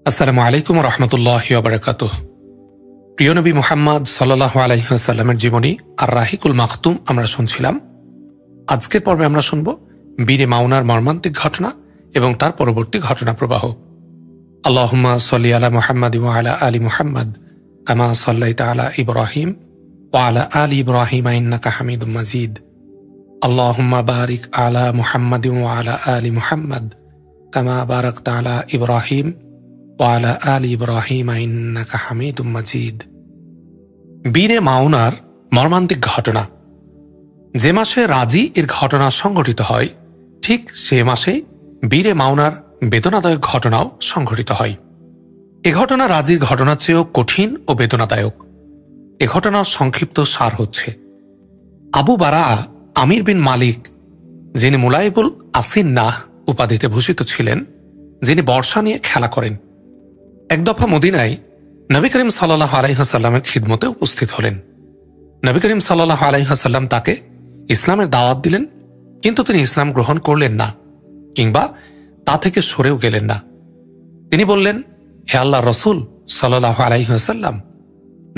আসসালামু আলাইকুম রহমতুল্লাহি ওয়া বারাকাতুহু। প্রিয় নবী মুহাম্মদ সাল্লাল্লাহু আলাইহি ওয়াসাল্লামের জীবনী আর রাহিকুল মাখতুম আমরা শুনছিলাম। আজকের পর্বে আমরা শুনব বীরে মাউনার মর্মান্তিক ঘটনা এবং তার পরবর্তী ঘটনা প্রবাহ। আল্লাহুম্মা সাল্লি আলা মুহাম্মাদ ওয়া আলা আলি মুহাম্মাদ কামা সাল্লাইতা আলা ইব্রাহিম ওয়া আলা আলি ইব্রাহিম ইন্নাকা হামিদুম মাজিদ। আল্লাহুম্মা বারিক আলা মুহাম্মাদ ওয়া আলা আলি মুহাম্মাদ কামা বারাকতা আলা ইব্রাহিম ওয়ালা আলি ইব্রাহিম ইন্নাকা হামিদুম মাজিদ। বীরে মাউনার মর্মান্তিক ঘটনা। যে মাসে রাজি এর ঘটনা সংঘটিত হয়, ঠিক সে মাসেই বীরে মাউনার বেদনাদায়ক ঘটনাও সংঘটিত হয়। এ ঘটনা রাজির ঘটনার চেয়েও কঠিন ও বেদনাদায়ক। এ ঘটনার সংক্ষিপ্ত সার হচ্ছে, আবু বারা আমির বিন মালিক, যিনি মুলাইবুল আসিন্নাহ উপাধিতে ভূষিত ছিলেন, যিনি বর্ষা নিয়ে খেলা করেন, এক দফা মদিনায় নবী করিম সাল্লাল্লাহু আলাইহি ওয়াসাল্লামের খিদমতে উপস্থিত হলেন। নবী করিম সাল্লাল্লাহু আলাইহি ওয়াসাল্লাম তাকে ইসলামের দাওয়াত দিলেন, কিন্তু তিনি ইসলাম গ্রহণ করলেন না, কিংবা তা থেকে সরেও গেলেন না। তিনি বললেন, হে আল্লাহ রসুল সাল্লাল্লাহু আলাইহি ওয়াসাল্লাম,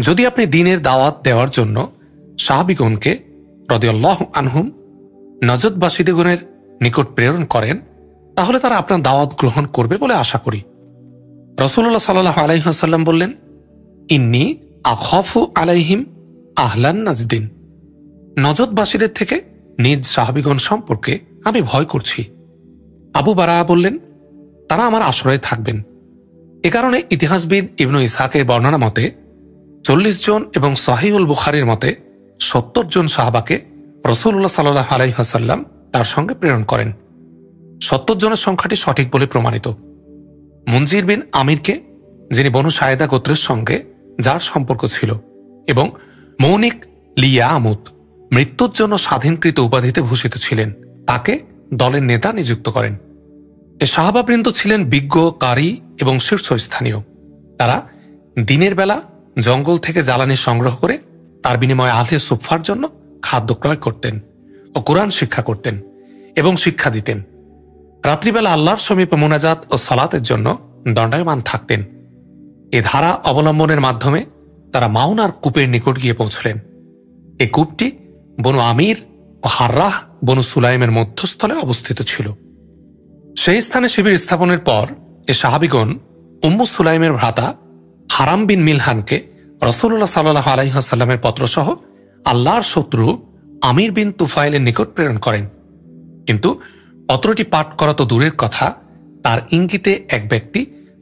যদি আপনি দ্বীনের দাওয়াত দেওয়ার জন্য সাহাবীগণকে রাদিয়াল্লাহু আনহুম নজদবাসীগণের নিকট প্রেরণ করেন, তাহলে তারা আপনার দাওয়াত গ্রহণ করবে বলে আশা করি। রাসূলুল্লাহ সাল্লাল্লাহু আলাইহি ওয়াসাল্লাম বললেন, ইন্নী আখাফু আলাইহিম আহলান নাজদিন, নজদবাসীদের থেকে নিজ সাহাবীগণ সম্পর্কে আমি ভয় করছি। আবু বারা বললেন, তারা আমার আশ্রয়ে থাকবেন। এ কারণে ইতিহাসবিদ ইবনু ইসহাকের বর্ণনা মতে 40 জন এবং সহিহুল বুখারীর মতে 70 জন সাহাবাকে রাসূলুল্লাহ সাল্লাল্লাহু আলাইহি ওয়াসাল্লাম তার সঙ্গে প্রেরণ করেন। 70 জনের সংখ্যাটি সঠিক বলে প্রমাণিত। মুনজির বিন আমিরকে, যিনি বনু সায়েদা গোত্রের সঙ্গে যার সম্পর্ক ছিল, এবং মৌনিক লিয়ামুত, মৃত্যুর জন্য স্বাধীনকৃত উপাধিতে ভূষিত ছিলেন, তাকে দলের নেতা নিযুক্ত করেন। এ সাহাবাবৃন্দ ছিলেন বিজ্ঞ, কারি এবং শীর্ষস্থানীয়। তারা দিনের বেলা জঙ্গল থেকে জ্বালানি সংগ্রহ করে তার বিনিময়ে আহলে সুফফার জন্য খাদ্য ক্রয় করতেন ও কোরআন শিক্ষা করতেন এবং শিক্ষা দিতেন। রাত্রিবেলা আল্লাহর সমীপে মোনাজাত ও সালাতের জন্য দণ্ডায়মান থাকতেন। এ ধারা অবলম্বনের মাধ্যমে তারা মাউনার কূপের নিকট গিয়ে পৌঁছলেন। এই কূপটি বনু আমির ও হাররাহ বনু সুলাইমের মধ্যস্থলে অবস্থিত ছিল। সেই স্থানে শিবির স্থাপনের পর এ সাহাবীগণ উম্মু সুলাইমের ভ্রাতা হারাম বিন মিলহানকে রাসূলুল্লাহ সাল্লাল্লাহু আলাইহি ওয়াসাল্লামের পত্রসহ আল্লাহর শত্রু আমির বিন তুফাইলের নিকট প্রেরণ করেন। কিন্তু পত্রটি পাঠ করা তো দূরের কথা, তার ইঙ্গিতে এক ব্যক্তি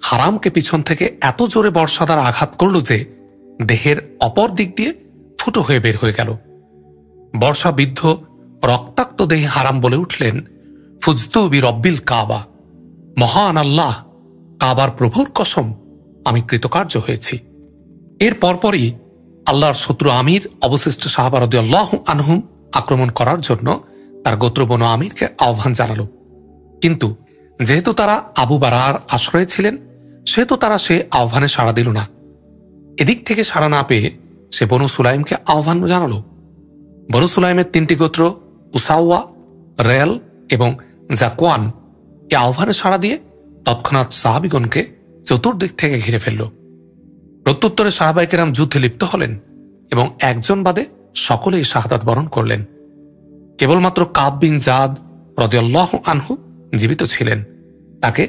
হারামকে পিছন থেকে এত জোরে বর্ষাধার আঘাত করল যে দেহের অপর দিক দিয়ে ফুটো হয়ে বের হয়ে গেল। বর্ষাবিদ্ধ রক্তাক্ত দেহে হারাম বলে উঠলেন, ফুজতু বি রব্বিল কাবা, মহান আল্লাহ কাবার প্রভুর কসম, আমি কৃতকার্য হয়েছি। এর পরপরই আল্লাহর শত্রু আমির অবশিষ্ট সাহাবা রাদিয়াল্লাহু আনহুম আক্রমণ করার জন্য তার গোত্র বনু আমিরকে আহ্বান জানাল। কিন্তু যেহেতু তারা আবু বারার আশ্রয়ে ছিলেন, সেহেতু তারা সে আহ্বানে সাড়া দিল না। এদিক থেকে সাড়া না পেয়ে সে বনু সুলাইমকে আহ্বান জানাল। বনু সুলাইমের 3টি গোত্র উসাওয়া, রেল এবং জাকওয়ান এ আহ্বানে সাড়া দিয়ে তৎক্ষণাৎ সাহাবীগণকে চতুর্দিক থেকে ঘিরে ফেলল। প্রত্যুত্তরে সাহাবায়ে কেরাম যুদ্ধে লিপ্ত হলেন এবং একজন বাদে সকলেই শাহাদাত বরণ করলেন। কেবলমাত্র কাব বিন জাদ রাদিয়াল্লাহু আনহু জীবিত ছিলেন। তাকে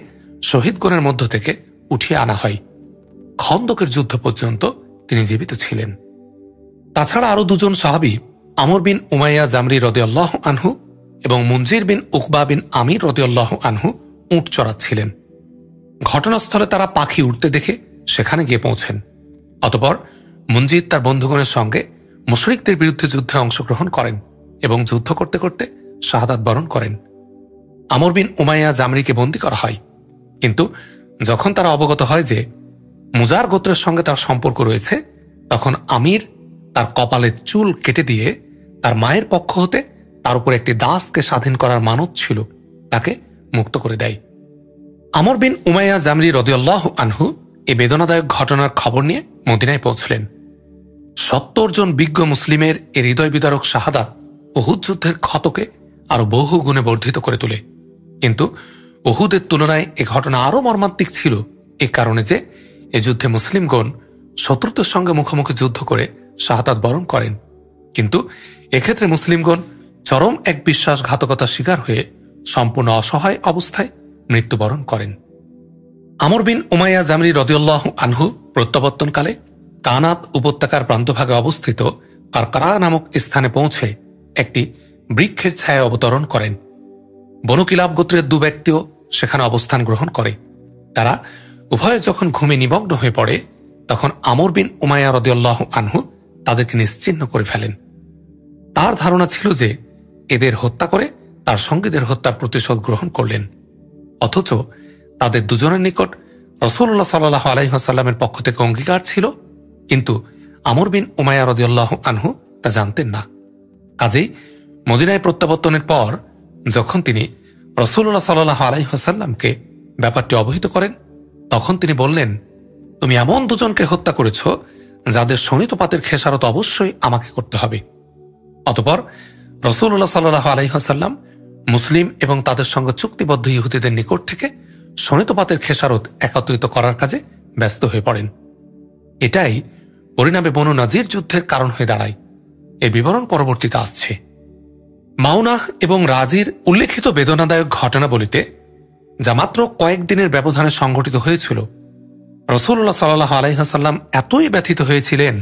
শহীদগণের মধ্য থেকে উঠিয়ে আনা হয়। খন্দকের যুদ্ধ পর্যন্ত তিনি জীবিত ছিলেন। তাছাড়া আরো 2 জন সাহাবী, আমর বিন উমাইয়া জামরি রাদিয়াল্লাহু আনহু এবং মুনজির বিন উকবা বিন আমির রাদিয়াল্লাহু আনহু উট চড়াচ্ছিলেন। ঘটনাস্থলে তারা পাখি উঠতে দেখে সেখানে গিয়ে পৌঁছেন। অতঃপর মুনজির তার বন্ধুগণের সঙ্গে মুশরিকদের বিরুদ্ধে যুদ্ধে অংশগ্রহণ করেন এবং যুদ্ধ করতে করতে শাহাদাত বরণ করেন। আমর বিন উমাইয়া জামরিকে বন্দী করা হয়, কিন্তু যখন তারা অবগত হয় যে মুজার গোত্রের সঙ্গে তার সম্পর্ক রয়েছে, তখন আমির তার কপালের চুল কেটে দিয়ে তার মায়ের পক্ষ হতে তার উপর একটি দাসকে স্বাধীন করার মানত ছিল, তাকে মুক্ত করে দেয়। আমর বিন উমাইয়া জামরি রাদিয়াল্লাহু আনহু এই বেদনাদায়ক ঘটনার খবর নিয়ে মদিনায় পৌঁছলেন। 70 জন বিজ্ঞ মুসলিমের এ হৃদয় বিদারক শাহাদাত উহুদ যুদ্ধের ক্ষতকে আরো বহু গুণে বর্ধিত করে তোলে। কিন্তু উহুদের তুলনায় এ ঘটনা আরো মর্মান্তিক ছিল, এ কারণে যে এ যুদ্ধে মুসলিমগণ শত্রুদের সঙ্গে মুখোমুখি যুদ্ধ করে শাহাদাত বরণ করেন, কিন্তু এক্ষেত্রে মুসলিমগণ চরম এক বিশ্বাসঘাতকতার শিকার হয়ে সম্পূর্ণ অসহায় অবস্থায় মৃত্যুবরণ করেন। আমর বিন উমাইয়া জামরি রাদিয়াল্লাহু আনহু প্রত্যাবর্তনকালে কানাত উপত্যকার প্রান্তভাগে অবস্থিত কারকারা নামক স্থানে পৌঁছে একটি বৃক্ষের ছায়ায় অবতরণ করেন। বনু কিলাব গোত্রের 2 ব্যক্তিও সেখানে অবস্থান গ্রহণ করে। তারা উভয়ে যখন ঘুমে নিমগ্ন হয়ে পড়ে, তখন আমর বিন উমাইয়া রাদিয়াল্লাহু আনহু তাদেরকে নিশ্চিহ্ন করে ফেলেন। তার ধারণা ছিল যে এদের হত্যা করে তার সঙ্গীদের হত্যার প্রতিশোধ গ্রহণ করলেন, অথচ তাদের দুজনের নিকট রাসূলুল্লাহ সাল্লাল্লাহু আলাইহি ওয়াসাল্লামের পক্ষ থেকে অঙ্গীকার ছিল, কিন্তু আমর বিন উমাইয়া রাদিয়াল্লাহু আনহু তা জানতেন না। কাজেই মদিনায় প্রত্যাবর্তনের পর যখন তিনি রাসূলুল্লাহ সাল্লাল্লাহু আলাইহি ওয়াসাল্লামকে ব্যাপারটি অবহিত করেন, তখন তিনি বললেন, তুমি এমন দুজনকে হত্যা করেছ যাদের শোণিতপাতের খেসারত অবশ্যই আমাকে করতে হবে। অতঃপর রাসূলুল্লাহ সাল্লাল্লাহু আলাইহি ওয়াসাল্লাম মুসলিম এবং তাদের সঙ্গে চুক্তিবদ্ধ ইহুদিদের নিকট থেকে শোণিতপাতের খেসারত একত্রিত করার কাজে ব্যস্ত হয়ে পড়েন। এটাই পরিণামে বনু নাজির যুদ্ধের কারণ হয়ে দাঁড়ায়। এর বিবরণ পরবর্তীতে আসছে। মাউনাহ এবং রাজির উল্লেখিত বেদনাদায়ক ঘটনাবলিতে, যা মাত্র কয়েকদিনের ব্যবধানে সংঘটিত হয়েছিল, রাসূলুল্লাহ সাল্লাল্লাহু আলাইহি ওয়াসাল্লাম এতই ব্যথিত হয়েছিলেন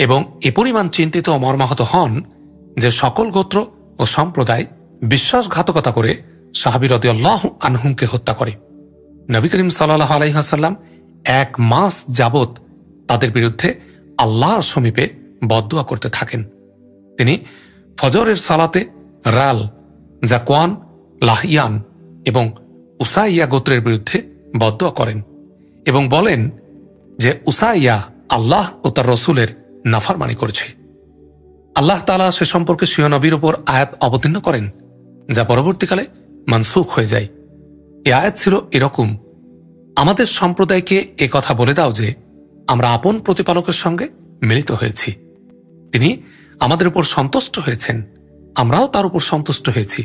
এবং এ পরিমাণ চিন্তিত ও মর্মাহত হন যে সকল গোত্র ও সম্প্রদায় বিশ্বাসঘাতকতা করে সাহাবী রাদিয়াল্লাহু আনহুমকে হত্যা করে। নবী করিম সাল্লাল্লাহু আলাইহি ওয়াসাল্লাম 1 মাস যাবৎ তাদের বিরুদ্ধে আল্লাহর সমীপে বদদুয়া করতে থাকেন। তিনি ফজরের সালাতে রাল, জাকওয়ান, লাহিয়ান এবং উসাইয়া গোত্রের বিরুদ্ধে বদদুয়া করেন এবং বলেন যে উসাইয়া আল্লাহ ও তার রসুলের নাফরমানি করেছে। আল্লাহ তাআলা সে সম্পর্কে স্বীয় নবীর উপর আয়াত অবতীর্ণ করেন, যা পরবর্তীকালে মানসুখ হয়ে যায়। এই আয়াত ছিল এরকম, আমাদের সম্প্রদায়কে এ কথা বলে দাও যে আমরা আপন প্রতিপালকের সঙ্গে মিলিত হয়েছি, তিনি আমাদের উপর সন্তুষ্ট হয়েছেন, আমরাও তার উপর সন্তুষ্ট হয়েছি।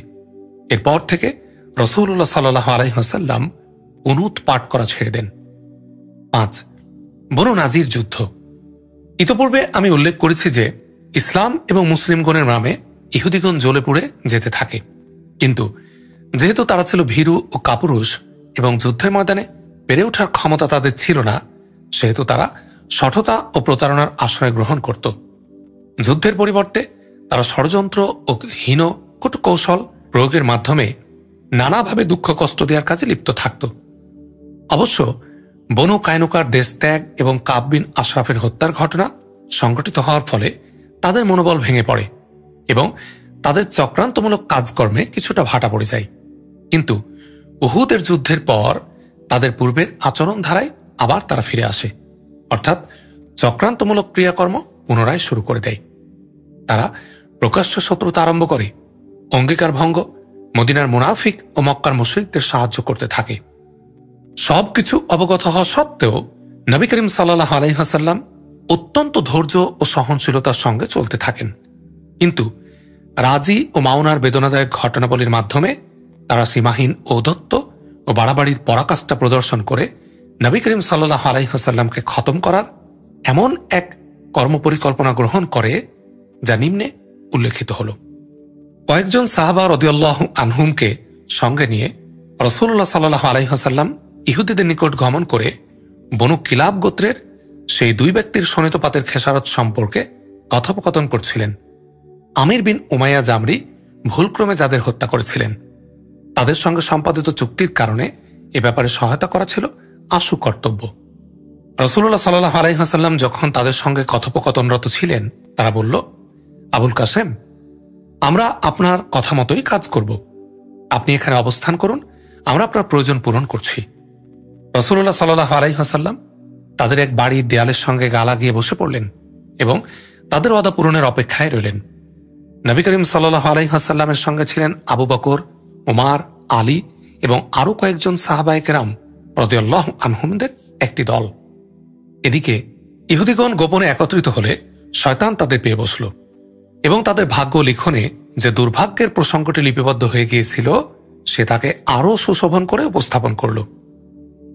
এরপর থেকে রাসূলুল্লাহ সাল্লাল্লাহু আলাইহি ওয়াসাল্লাম কুনুত পাঠ করা ছেড়ে দেন। 5. বনু নাজির যুদ্ধ। ইতোপূর্বে আমি উল্লেখ করেছি যে ইসলাম এবং মুসলিমগণের নামে ইহুদিগণ জ্বলে পুড়ে যেতে থাকে, কিন্তু যেহেতু তারা ছিল ভীরু ও কাপুরুষ এবং যুদ্ধের ময়দানে পেরে ওঠার ক্ষমতা তাদের ছিল না, সেহেতু তারা শঠতা ও প্রতারণার আশ্রয় গ্রহণ করত। যুদ্ধের পরিবর্তে তারা ষড়যন্ত্র ও হীন কূটকৌশল প্রয়োগের মাধ্যমে নানাভাবে দুঃখ কষ্ট দেওয়ার কাজে লিপ্ত থাকত। অবশ্য বনু কায়নুকার দেশ ত্যাগ এবং কাব বিন আশরাফের হত্যার ঘটনা সংঘটিত হওয়ার ফলে তাদের মনোবল ভেঙে পড়ে এবং তাদের চক্রান্তমূলক কাজকর্মে কিছুটা ভাটা পড়ে যায়। কিন্তু উহুদের যুদ্ধের পর তাদের পূর্বের আচরণ ধারায় আবার তারা ফিরে আসে, অর্থাৎ চক্রান্তমূলক ক্রিয়াকর্ম পুনরায় শুরু করে দেয়। তারা প্রকাশ্য শত্রুতা আরম্ভ করে, অঙ্গীকার ভঙ্গ, মদিনার মুনাফিক ও মক্কার মুশরিকদের সাহায্য করতে থাকে। সবকিছু অবগত হওয়া সত্ত্বেও নবী করিম সাল্লাল্লাহু আলাইহি ওয়াসাল্লাম অত্যন্ত ধৈর্য ও সহনশীলতার সঙ্গে চলতে থাকেন। কিন্তু রাজি ও মাউনার বেদনাদায়ক ঘটনাবলীর মাধ্যমে তারা সীমাহীন ঔদ্ধত্য ও বাড়াবাড়ির পরাকাষ্ঠা প্রদর্শন করে নবী করিম সাল্লাল্লাহু আলাইহি ওয়াসাল্লামকে খতম করার এমন এক কর্মপরিকল্পনা গ্রহণ করে, যা নিম্নে উল্লেখিত হল। কয়েকজন সাহাবা রাদিয়াল্লাহু আনহুমকে সঙ্গে নিয়ে রাসূলুল্লাহ সাল্লাল্লাহু আলাইহি ওয়াসাল্লাম ইহুদিদের নিকট গমন করে বনু কিলাব গোত্রের সেই 2 ব্যক্তির শোণিতপাতের খেসারত সম্পর্কে কথোপকথন করছিলেন। আমির বিন উমাইয়া জামরি ভুলক্রমে যাদের হত্যা করেছিলেন, তাদের সঙ্গে সম্পাদিত চুক্তির কারণে এ ব্যাপারে সহায়তা করা ছিল আশু কর্তব্য। রাসূলুল্লাহ সাল্লাল্লাহু আলাইহি ওয়াসাল্লাম যখন তাদের সঙ্গে কথোপকথনরত ছিলেন, তারা বলল, আবুল কাসেম, আমরা আপনার কথা মতোই কাজ করব। আপনি এখানে অবস্থান করুন, আমরা আপনার প্রয়োজন পূরণ করছি। রাসূলুল্লাহ সাল্লাল্লাহু আলাইহি ওয়াসাল্লাম তাদের এক বাড়ির দেয়ালের সঙ্গে গা লাগিয়ে বসে পড়লেন এবং তাদের ওয়াদা পূরণের অপেক্ষায় রইলেন। নবী করিম সাল্লাল্লাহু আলাইহি ওয়াসাল্লামের সঙ্গে ছিলেন আবু বকর, উমার, আলী এবং আরো কয়েকজন সাহাবায়ে কেরাম রাদিয়াল্লাহু আনহুমদের একটি দল। এদিকে ইহুদিগণ গোপনে একত্রিত হলে শয়তান তাদের পেয়ে বসল এবং তাদের ভাগ্য লিখনে যে দুর্ভাগ্যের প্রসঙ্গটি লিপিবদ্ধ হয়ে গিয়েছিল, সে তাকে আরো সুশোভন করে উপস্থাপন করল।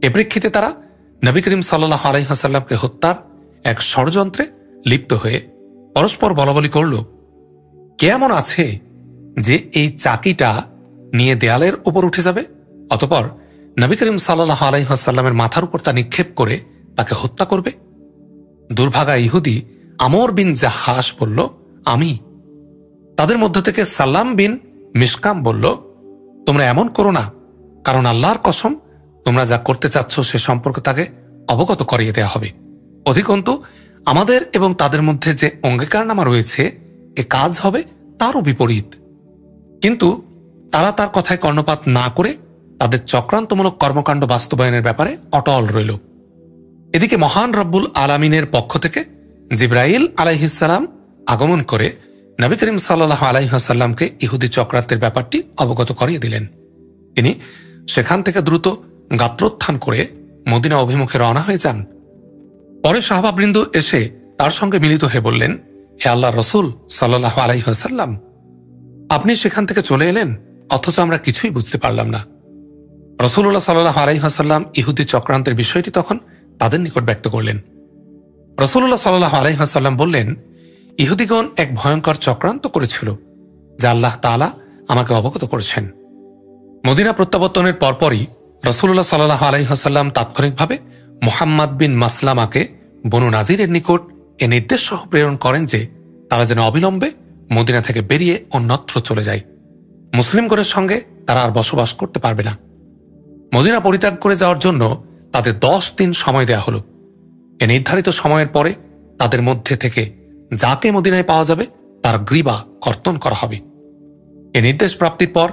এ প্রেক্ষিতে তারা নবী করিম সাল্লাল্লাহু আলাইহি ওয়াসাল্লামকে হত্যার এক ষড়যন্ত্রে লিপ্ত হয়ে পরস্পর বলাবলি করল, কে এমন আছে যে এই চাকিটা নিয়ে দেয়ালের উপর উঠে যাবে, অতঃপর নবী করিম সাল্লাল্লাহু আলাইহি ওয়াসাল্লামের মাথার উপর তা নিক্ষেপ করে তাকে হত্যা করবে? দুর্ভাগা ইহুদি আমর বিন জাহাস বলল, আমি। তাদের মধ্য থেকে সাল্লাম বিন মিশকাম বলল, তোমরা এমন করো না, কারণ আল্লাহর কসম, তোমরা যা করতে চাচ্ছ সে সম্পর্কে তাকে অবগত করিয়ে দেওয়া হবে। অধিকন্তু আমাদের এবং তাদের মধ্যে যে অঙ্গীকারনামা রয়েছে এ কাজ হবে তারও বিপরীত। কিন্তু তারা তার কথায় কর্ণপাত না করে তাদের চক্রান্তমূলক কর্মকাণ্ড বাস্তবায়নের ব্যাপারে অটল রইল। এদিকে মহান রব্বুল আলামিনের পক্ষ থেকে জিবরাইল আলাইহিসসালাম আগমন করে নবী করিম সাল্লাল্লাহু আলাইহি ওয়াসাল্লামকে ইহুদি চক্রান্তের ব্যাপারটি অবগত করিয়ে দিলেন। তিনি সেখান থেকে দ্রুত গাত্রোত্থান করে মদিনা অভিমুখে রওনা হয়ে যান। পরে সাহাবাবৃন্দ এসে তার সঙ্গে মিলিত হয়ে বললেন, হে আল্লাহর রাসূল সাল্লাল্লাহু আলাইহি ওয়াসাল্লাম, আপনি সেখান থেকে চলে এলেন, অথচ আমরা কিছুই বুঝতে পারলাম না। রাসূলুল্লাহ সাল্লাল্লাহু আলাইহি ওয়াসাল্লাম ইহুদি চক্রান্তের বিষয়টি তখন তাদের নিকট ব্যক্ত করলেন। রাসূলুল্লাহ সাল্লাল্লাহু আলাইহি ওয়াসাল্লাম বললেন, ইহুদিগণ এক ভয়ঙ্কর চক্রান্ত করেছিল, যা আল্লাহ তাআলা আমাকে অবগত করেছেন। মদিনা প্রত্যাবর্তনের পরপরই রাসূলুল্লাহ সাল্লাল্লাহু আলাইহি ওয়াসাল্লাম তাৎক্ষণিকভাবে মুহাম্মদ বিন মাসলামাকে বনু নাজিরের নিকট এ নির্দেশ সহ প্রেরণ করেন যে তারা যেন অবিলম্বে মদিনা থেকে বেরিয়ে অন্যত্র চলে যায়। মুসলিমগণের সঙ্গে তারা আর বসবাস করতে পারবে না। মদিনা পরিত্যাগ করে যাওয়ার জন্য তাদের 10 দিন সময় দেয়া হল। এ নির্ধারিত সময়ের পরে তাদের মধ্যে থেকে যাকে মদিনায় পাওয়া যাবে তার গ্রীবা কর্তন করা হবে। এ নির্দেশ প্রাপ্তির পর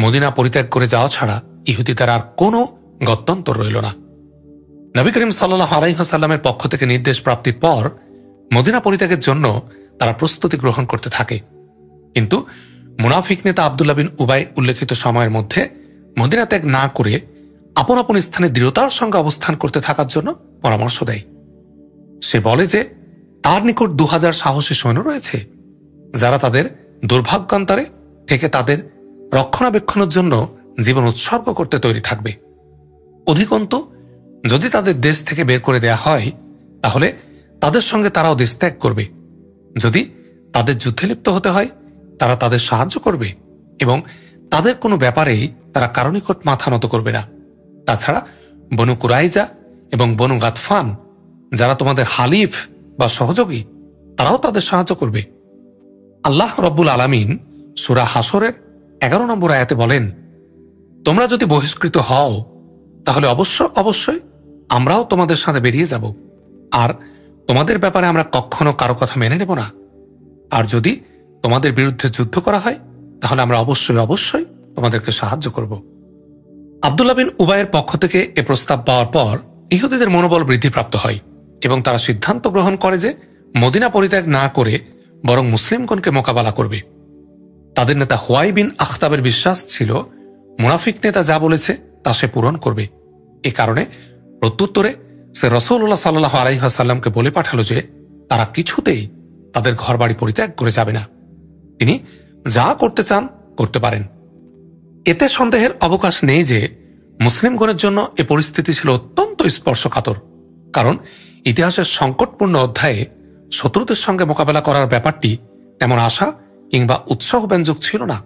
মদিনা পরিত্যাগ করে যাওয়া ছাড়া ইহুদিদের আর কোনো গত্যন্তর রইল না। নবী করিম সাল্লাল্লাহু আলাইহি ওয়াসাল্লামের পক্ষ থেকে নির্দেশ প্রাপ্তির পর মদিনা পরিত্যাগের জন্য তারা প্রস্তুতি গ্রহণ করতে থাকে। কিন্তু মুনাফিক নেতা আব্দুল্লাহ বিন উবাই উল্লেখিত সময়ের মধ্যে মদিনা ত্যাগ না করে আপন আপন স্থানে দৃঢ়তার সঙ্গে অবস্থান করতে থাকার জন্য পরামর্শ দেয়। সে বলে যে তার নিকট 2000 সাহসী সৈন্য রয়েছে, যারা তাদের দুর্ভাগ্যান্তরে থেকে তাদের রক্ষণাবেক্ষণের জন্য জীবন উৎসর্গ করতে তৈরি থাকবে। অধিকন্তু যদি তাদের দেশ থেকে বের করে দেয়া হয়, তাহলে তাদের সঙ্গে তারাও দেশ ত্যাগ করবে। যদি তাদের যুদ্ধে লিপ্ত হতে হয়, তারা তাদের সাহায্য করবে এবং তাদের কোনো ব্যাপারেই তারা কারো নিকট মাথা নত করবে না। তাছাড়া বনু কুরাইজা এবং বনু গাতফান, যারা তোমাদের হালিফ বা সহযোগী, তারাও তাদের সাহায্য করবে। আল্লাহ রব্বুল আলামিন সূরা হাসরের 11 নম্বর আয়াতে বলেন, তোমরা যদি বহিষ্কৃত হও, তাহলে অবশ্যই আমরাও তোমাদের সাথে বেরিয়ে যাব, আর তোমাদের ব্যাপারে আমরা কখনো কারো কথা মেনে নেব না। আর যদি তোমাদের বিরুদ্ধে যুদ্ধ করা হয়, তাহলে আমরা অবশ্যই তোমাদেরকে সাহায্য করব। আব্দুল্লাহ বিন উবাইয়ের পক্ষ থেকে এ প্রস্তাব পাওয়ার পর ইহুদিদের মনোবল বৃদ্ধিপ্রাপ্ত হয় এবং তারা সিদ্ধান্ত গ্রহণ করে যে মদিনা পরিত্যাগ না করে বরং মুসলিমগণকে মোকাবেলা করবে। তাদের নেতা হুয়াই বিন আখতাবের বিশ্বাস ছিল, মুনাফিক নেতা যা বলেছে তা সে পূরণ করবে। এ কারণে প্রত্যুত্তরে সে রাসূলুল্লাহ সাল্লাল্লাহু আলাইহি ওয়াসাল্লামকে বলে পাঠালো যে তারা কিছুতেই তাদের ঘরবাড়ি পরিত্যাগ করে যাবে না। তিনি যা করতে চান করতে পারেন। এতে সন্দেহের অবকাশ নেই যে মুসলিমগণের জন্য এ পরিস্থিতি ছিল অত্যন্ত স্পর্শকাতর, কারণ ইতিহাসের সংকটপূর্ণ অধ্যায়ে শত্রুদের সঙ্গে মোকাবেলা করার ব্যাপারটি তেমন আশা কিংবা উৎসাহব্যঞ্জক ছিল না।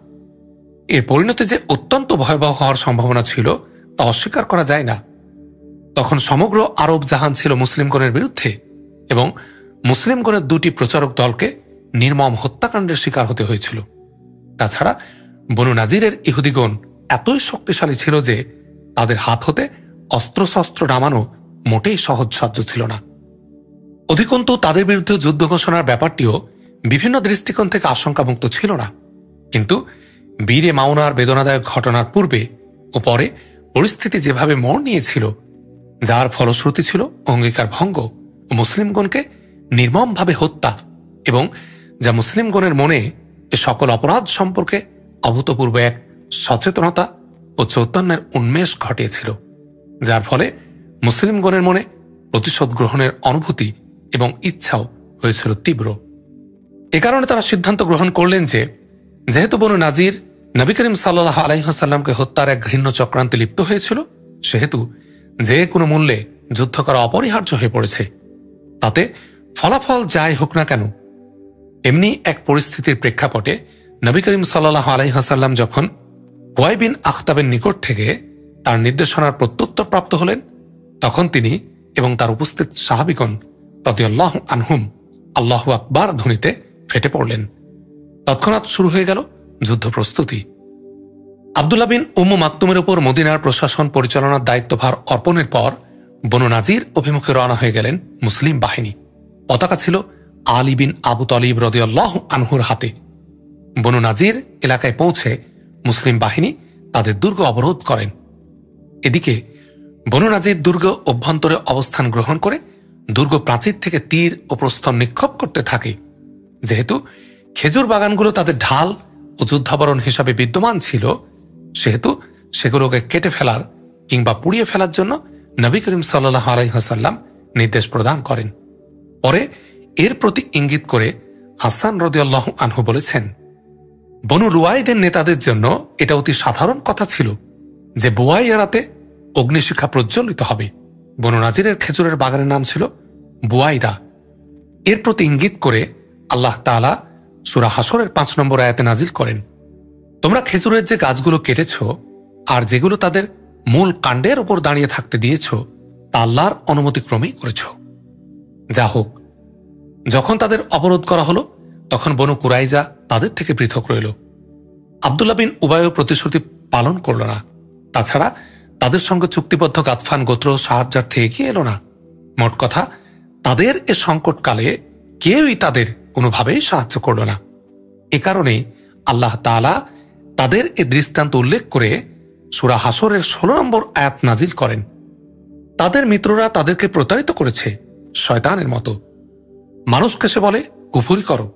এর পরিণতি যে অত্যন্ত ভয়াবহ হওয়ার সম্ভাবনা ছিল তা অস্বীকার করা যায় না। তখন সমগ্র আরব জাহান ছিল মুসলিমগণের বিরুদ্ধে এবং মুসলিমগণের 2টি প্রচারক দলকে নির্মম হত্যাকাণ্ডের শিকার হতে হয়েছিল। তাছাড়া বনু নাজিরের ইহুদিগণ এতই শক্তিশালী ছিল যে তাদের হাত হতে অস্ত্রশস্ত্র নামানো মোটেই সহজসাধ্য ছিল না। অধিকন্তু তাদের বিরুদ্ধে যুদ্ধ ঘোষণার ব্যাপারটিও বিভিন্ন দৃষ্টিকোণ থেকে আশঙ্কামুক্ত ছিল না। কিন্তু বীরে মাউনার বেদনাদায়ক ঘটনার পূর্বে ও পরে পরিস্থিতি যেভাবে মোড় নিয়েছিল, যার ফলশ্রুতি ছিল অঙ্গীকার ভঙ্গ ও মুসলিমগণকে নির্মমভাবে হত্যা, এবং যা মুসলিমগণের মনে এ সকল অপরাধ সম্পর্কে অভূতপূর্ব এক সচেতনতা ও চৈতন্যের উন্মেষ ঘটিয়েছিল, যার ফলে মুসলিমগণের মনে প্রতিশোধ গ্রহণের অনুভূতি এবং ইচ্ছাও হয়েছিল তীব্র। এ কারণে তারা সিদ্ধান্ত গ্রহণ করলেন যে যেহেতু বনু নাজির নবী করিম সাল্লাল্লাহু আলাইহি ওয়াসাল্লামকে হত্যার এক ঘৃণ্য চক্রান্তে লিপ্ত হয়েছিল, সেহেতু যে কোনো মূল্যে যুদ্ধ করা অপরিহার্য হয়ে পড়েছে। তাতে ফলাফল যাই হোক না কেন, এমনি এক পরিস্থিতির প্রেক্ষাপটে নবী করিম সাল্লাল্লাহু আলাইহি ওয়াসাল্লাম যখন হুয়াই বিন আখতাবের নিকট থেকে তার নির্দেশনার প্রত্যুত্তর প্রাপ্ত হলেন, তখন তিনি এবং তার উপস্থিত সাহাবীগণ রাদিয়াল্লাহু আনহুম আল্লাহু আকবার ধ্বনিতে ফেটে পড়লেন। তৎক্ষণাৎ শুরু হয়ে গেল যুদ্ধ প্রস্তুতি। আব্দুল্লাহ বিন উম্মু মাকতুমের উপর মদিনার প্রশাসন পরিচালনার দায়িত্বভার অর্পণের পর বনু নাজির অভিমুখে রওনা হয়ে গেলেন মুসলিম বাহিনী। পতাকা ছিল আলী বিন আবু তালিব রাদিয়াল্লাহু আনহুর হাতে। বনু নাজির এলাকায় পৌঁছে মুসলিম বাহিনী তাদের দুর্গ অবরোধ করেন। এদিকে বনু নাজির দুর্গ অভ্যন্তরে অবস্থান গ্রহণ করে দুর্গ প্রাচীর থেকে তীর ও প্রস্তর নিক্ষেপ করতে থাকে। যেহেতু খেজুর বাগানগুলো তাদের ঢাল ও যুদ্ধাবরণ হিসাবে বিদ্যমান ছিল, সেহেতু সেগুলোকে কেটে ফেলার কিংবা পুড়িয়ে ফেলার জন্য নবী করিম সাল্লাল্লাহু আলাইহি ওয়াসাল্লাম নির্দেশ প্রদান করেন। পরে এর প্রতি ইঙ্গিত করে হাসান রাদিয়াল্লাহু আনহু বলেছেন, বনু রুয়াইদের নেতাদের জন্য এটা অতি সাধারণ কথা ছিল যে বুয়াইয়ারাতে অগ্নিশিখা প্রজ্বলিত হবে। বনু নাজিরের খেজুরের বাগানের নাম ছিল বুয়াইরা। এর প্রতি ইঙ্গিত করে আল্লাহ তাআলা সূরা হাসরের ৫ নম্বর আয়াতে নাজিল করেন, তোমরা খেজুরের যে গাছগুলো কেটেছ আর যেগুলো তাদের মূল কাণ্ডের উপর দাঁড়িয়ে থাকতে দিয়েছ, তা আল্লাহর অনুমতিক্রমেই করেছ। যা হোক, যখন তাদের অবরোধ করা হলো, তখন বনু কুরাইজা তাদের থেকে পৃথক রইল। আব্দুল্লাহ বিন উবায়ও প্রতিশ্রুতি পালন করল না। তাছাড়া তাদের সঙ্গে চুক্তিবদ্ধ গাতফান গোত্র সাহায্যার্থে এগিয়ে এলো না। মোট কথা, তাদের এ সংকটকালে কেউই তাদের কোনোভাবেই সাহায্য করল না। এ কারণে আল্লাহ তাআলা তাদের এ দৃষ্টান্ত উল্লেখ করে সূরা হাসরের ১৬ নম্বর আয়াত নাজিল করেন। তাদের মিত্ররা তাদেরকে প্রতারিত করেছে শয়তানের মতো। মানুষকে সে বলে কুফরি করো,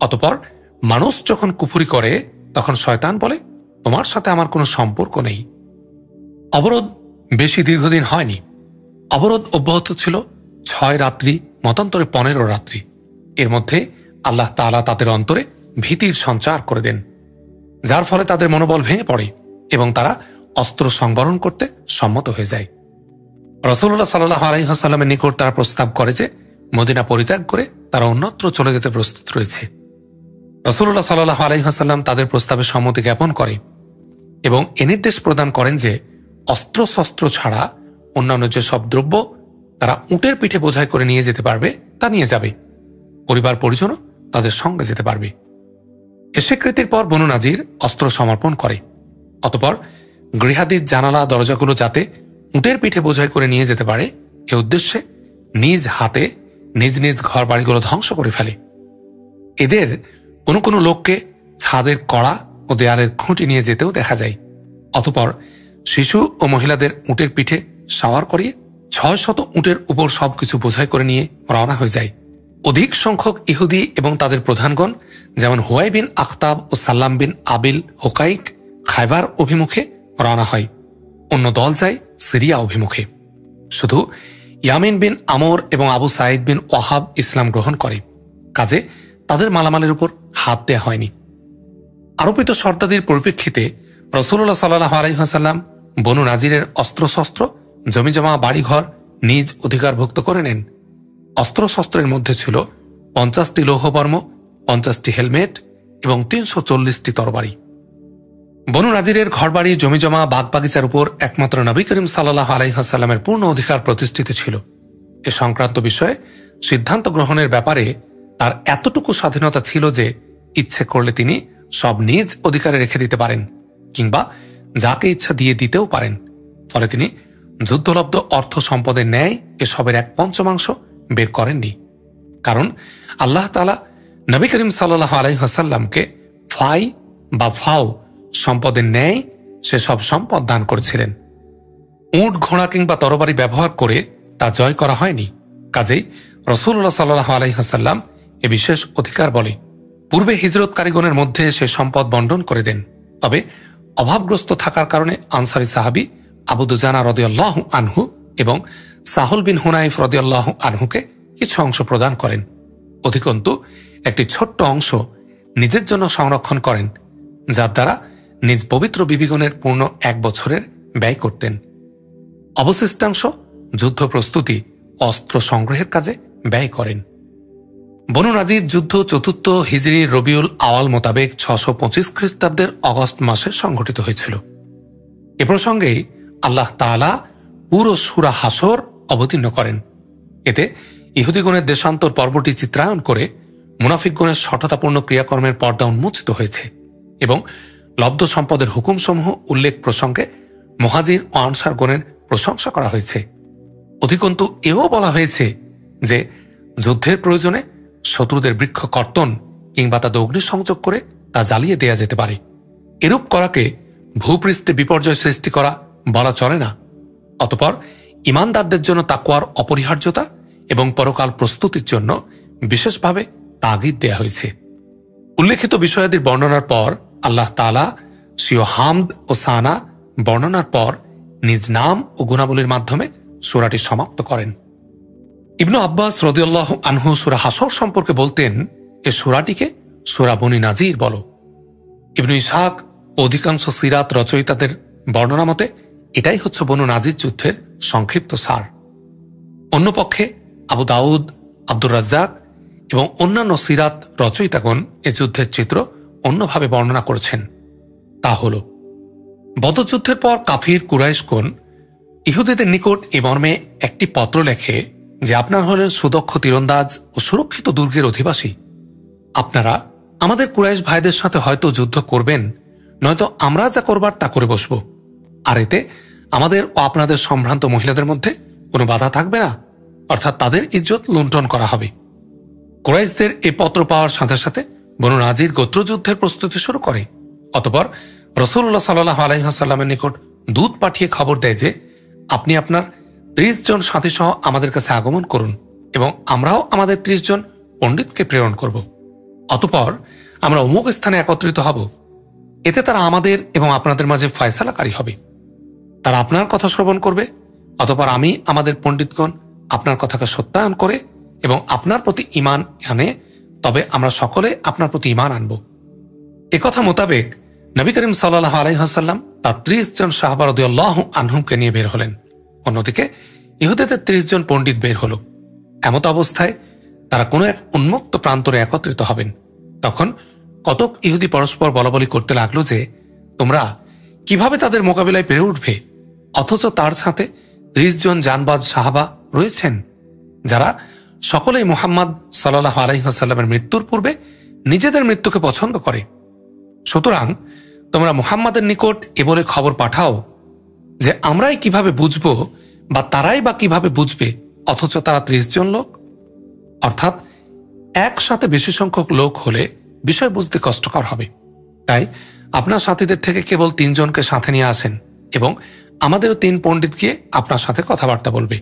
অতঃপর মানুষ যখন কুফরি করে তখন শয়তান বলে তোমার সাথে আমার কোনো সম্পর্ক নেই। অবরোধ বেশি দীর্ঘদিন হয়নি। অবরোধ অব্যাহত ছিল ৬ রাত্রি, মতান্তরে ১৫ রাত্রি। এর মধ্যে আল্লাহ তাআলা তাদের অন্তরে ভীতির সঞ্চার করে দেন, যার ফলে তাদের মনোবল ভেঙে পড়ে এবং তারা অস্ত্র সংবরণ করতে সম্মত হয়ে যায়। রাসূলুল্লাহ সাল্লাল্লাহু আলাইহি ওয়াসাল্লামের নিকট তারা প্রস্তাব করে যে মদিনা পরিত্যাগ করে তারা অন্যত্র চলে যেতে প্রস্তুত রয়েছে। রাসূলুল্লাহ সাল্লাল্লাহু আলাইহি ওয়াসাল্লাম তাদের প্রস্তাবে সম্মতি জ্ঞাপন করে এবং এ নির্দেশ প্রদান করেন যে অস্ত্রশস্ত্র ছাড়া অন্যান্য যেসব দ্রব্য তারা উটের পিঠে বোঝাই করে নিয়ে যেতে পারবে তা নিয়ে যাবে। পরিবার পরিজনও তাদের সঙ্গে যেতে পারবে। এ স্বীকৃতির পর বনু নাজির অস্ত্র সমর্পণ করে। অতঃপর গৃহাদির জানালা দরজাগুলো যাতে উটের পিঠে বোঝাই করে নিয়ে যেতে পারে, এ উদ্দেশ্যে নিজ হাতে নিজ নিজ ঘর বাড়িগুলো ধ্বংস করে ফেলে। এদের কোনো কোনো লোককে ছাদের কড়া ও দেয়ালের খুঁটি নিয়ে যেতেও দেখা যায়। অতঃপর শিশু ও মহিলাদের উটের পিঠে সাওয়ার করিয়ে ৬০০ উটের উপর সবকিছু বোঝাই করে নিয়ে রওনা হয়ে যায়। অধিক সংখ্যক ইহুদি এবং তাদের প্রধানগণ, যেমন হুয়াই বিন আখতাব ও সাল্লাম বিন আবিল হোকাইক, খায়বার অভিমুখে রওনা হয়। অন্য দল যায় সিরিয়া অভিমুখে। শুধু ইয়ামিন বিন আমর এবং আবু সাঈদ বিন ওয়াহাব ইসলাম গ্রহণ করে। কাজে তাদের মালামালের উপর হাত দেয়া হয়নি। আরোপিত শর্তাদির পরিপ্রেক্ষিতে রাসূলুল্লাহ সাল্লাল্লাহু আলাইহি ওয়াসাল্লাম বনু নাজিরের অস্ত্রশস্ত্র, জমিজমা, বাড়িঘর নিজ অধিকারভুক্ত করে নেন। অস্ত্রশস্ত্রের মধ্যে ছিল ৫০টি লৌহবর্ম, ৫০টি হেলমেট এবং ৩৪০টি তরবারি। বনু নাজিরের ঘরবাড়ি, জমিজমা, বাগবাগিচার উপর একমাত্র নবী করিম সাল্লাল্লাহু আলাইহি ওয়াসাল্লামের পূর্ণ অধিকার প্রতিষ্ঠিত ছিল। এ সংক্রান্ত বিষয়ে সিদ্ধান্ত গ্রহণের ব্যাপারে তার এতটুকু স্বাধীনতা ছিল যে ইচ্ছে করলে তিনি সব নিজ অধিকারে রেখে দিতে পারেন কিংবা যাকে ইচ্ছা দিয়ে দিতেও পারেন। ফলে তিনি যুদ্ধলব্ধ অর্থ সম্পদের ন্যায় এসবের ১/৫ বের করেননি। কারণ আল্লাহ তাআলা নবী করিম সাল্লাল্লাহু আলাইহি ওয়াসাল্লামকে ফাই বা ফাও সম্পদের ন্যায় সেসব সম্পদ দান করেছিলেন। উট, ঘোড়া কিংবা তরবারি ব্যবহার করে তা জয় করা হয়নি। কাজেই রাসূলুল্লাহ সাল্লাল্লাহু আলাইহি ওয়াসাল্লাম এ বিশেষ অধিকার বলে পূর্বে হিজরতকারীগণের মধ্যে সে সম্পদ বন্টন করে দেন। তবে অভাবগ্রস্ত থাকার কারণে আনসারী সাহাবী আবু দুজানা রাদিয়াল্লাহু আনহু এবং সাহল বিন হুনাইফ রাদিয়াল্লাহু আনহুকে কিছু অংশ প্রদান করেন। অধিকন্তু একটি ছোট্ট অংশ নিজের জন্য সংরক্ষণ করেন, যার দ্বারা নিজ পবিত্র বিবিগণের পূর্ণ ১ বছরের ব্যয় করতেন। অবশিষ্টাংশ যুদ্ধ প্রস্তুতি, অস্ত্র সংগ্রহের কাজে ব্যয় করেন। বনু নাজির যুদ্ধ ৪র্থ হিজরি রবিউল আওয়াল মোতাবেক ৬২৫ খ্রিস্টাব্দের অগস্ট মাসে সংঘটিত হয়েছিল। এ প্রসঙ্গে আল্লাহ তাআলা পুরো সূরা হাসর অবতীর্ণ করেন। এতে ইহুদিগণের দেশান্তর পর্বটি চিত্রায়ন করে মুনাফিকগণের শঠতাপূর্ণ ক্রিয়াকর্মের পর্দা উন্মোচিত হয়েছে এবং লব্ধ সম্পদের হুকুমসমূহ উল্লেখ প্রসঙ্গে মুহাজির ও আনসারগণের প্রশংসা করা হয়েছে। অধিকন্তু এও বলা হয়েছে যে যুদ্ধের প্রয়োজনে শত্রুদের বৃক্ষ কর্তন কিংবা তাদের অগ্নিসংযোগ করে তা জ্বালিয়ে দেয়া যেতে পারে। এরূপ করাকে ভূপৃষ্ঠে বিপর্যয় সৃষ্টি করা বলা চলে না। অতঃপর ইমানদারদের জন্য তাকওয়ার অপরিহার্যতা এবং পরকাল প্রস্তুতির জন্য বিশেষভাবে তাগিদ দেয়া হয়েছে। উল্লেখিত বিষয়াদির বর্ণনার পর আল্লাহ তাআলা স্বীয় হামদ ও সানা বর্ণনার পর নিজ নাম ও গুণাবলীর মাধ্যমে সূরাটি সমাপ্ত করেন। ইবনু আব্বাস রাদিয়াল্লাহু আনহু সূরা হাসর সম্পর্কে বলতেন, এ সূরাটিকে সূরা বনী নাজির বলো। ইবনু ইসহাক অধিকাংশ সিরাত রচয়িতাদের বর্ণনা মতে এটাই হচ্ছে বনু নাজির যুদ্ধের সংক্ষিপ্ত সার। অন্যপক্ষে আবু দাউদ, আব্দুর রাজ্জাক এবং অন্যান্য সিরাত রচয়িতাগণ এ যুদ্ধের চিত্র অন্যভাবে বর্ণনা করেছেন। তা হল, বদর যুদ্ধের পর কাফির কুরাইশগণ ইহুদিদের নিকট এ মর্মে একটি পত্র লেখে যে আপনারা হলেন সুদক্ষ তীরন্দাজ ও সুরক্ষিত দুর্গের অধিবাসী। আপনারা আমাদের কুরাইশ ভাইদের সাথে হয়তো যুদ্ধ করবেন, নয়তো আমরা যা করবার তা করে বসব। আর এতে আমাদের ও আপনাদের সম্ভ্রান্ত মহিলাদের মধ্যে কোনো বাধা থাকবে না, অর্থাৎ তাদের ইজ্জত লুণ্ঠন করা হবে। কুরাইশদের এ পত্র পাওয়ার সাথে সাথে বনু নাজির গোত্রযুদ্ধের প্রস্তুতি শুরু করে। অতঃপর রাসূলুল্লাহ সাল্লাল্লাহু আলাইহি ওয়াসাল্লামের নিকট দূত পাঠিয়ে খবর দেয় যে আপনি আপনার ৩০ জন সাথী সহ আমাদের কাছে আগমন করুন এবং আমরাও আমাদের ৩০ জন পণ্ডিতকে প্রেরণ করব। অতঃপর আমরা অমুক স্থানে একত্রিত হব। এতে তারা আমাদের এবং আপনাদের মাঝে ফয়সালাকারী হবে। তারা আপনার কথা শ্রবণ করবে। অতঃপর আমি আমাদের পণ্ডিতগণ আপনার কথাকে সত্যায়ন করে এবং আপনার প্রতি ঈমান আনে, তবে আমরা সকলে আপনার প্রতি ঈমান আনব। একথা মোতাবেক নবী করিম সাল্লাল্লাহু আলাইহি ওয়াসাল্লাম তার ৩০ জন সাহাবা রাদিয়াল্লাহু আনহুমকে নিয়ে বের হলেন। অন্যদিকে ইহুদিদের ৩০ জন পণ্ডিত বের হল। এমত অবস্থায় তারা কোনো এক উন্মুক্ত প্রান্তরে একত্রিত হবেন। তখন কতক ইহুদি পরস্পর বলাবলি করতে লাগলো যে তোমরা কিভাবে তাদের মোকাবিলায় পেরে উঠবে, অথচ তার সাথে ৩০ জন জানবাজ সাহাবা রয়েছেন যারা সকলেই মুহাম্মদ সাল্লাল্লাহু আলাইহি ওয়াসাল্লামের মৃত্যুর পূর্বে নিজেদের মৃত্যুকে পছন্দ করে। সুতরাং তোমরা মুহাম্মাদের নিকট এ বলে খবর পাঠাও যে আমরাই কিভাবে বুঝব বা তারাই বা কিভাবে বুঝবে, অথচ তারা ৩০ জন লোক। অর্থাৎ একসাথে বেশি সংখ্যক লোক হলে বিষয় বুঝতে কষ্টকর হবে। তাই আপনার সাথীদের থেকে কেবল ৩ জনকে সাথে নিয়ে আসেন এবং আমাদেরও ৩ পণ্ডিত গিয়ে আপনার সাথে কথাবার্তা বলবে।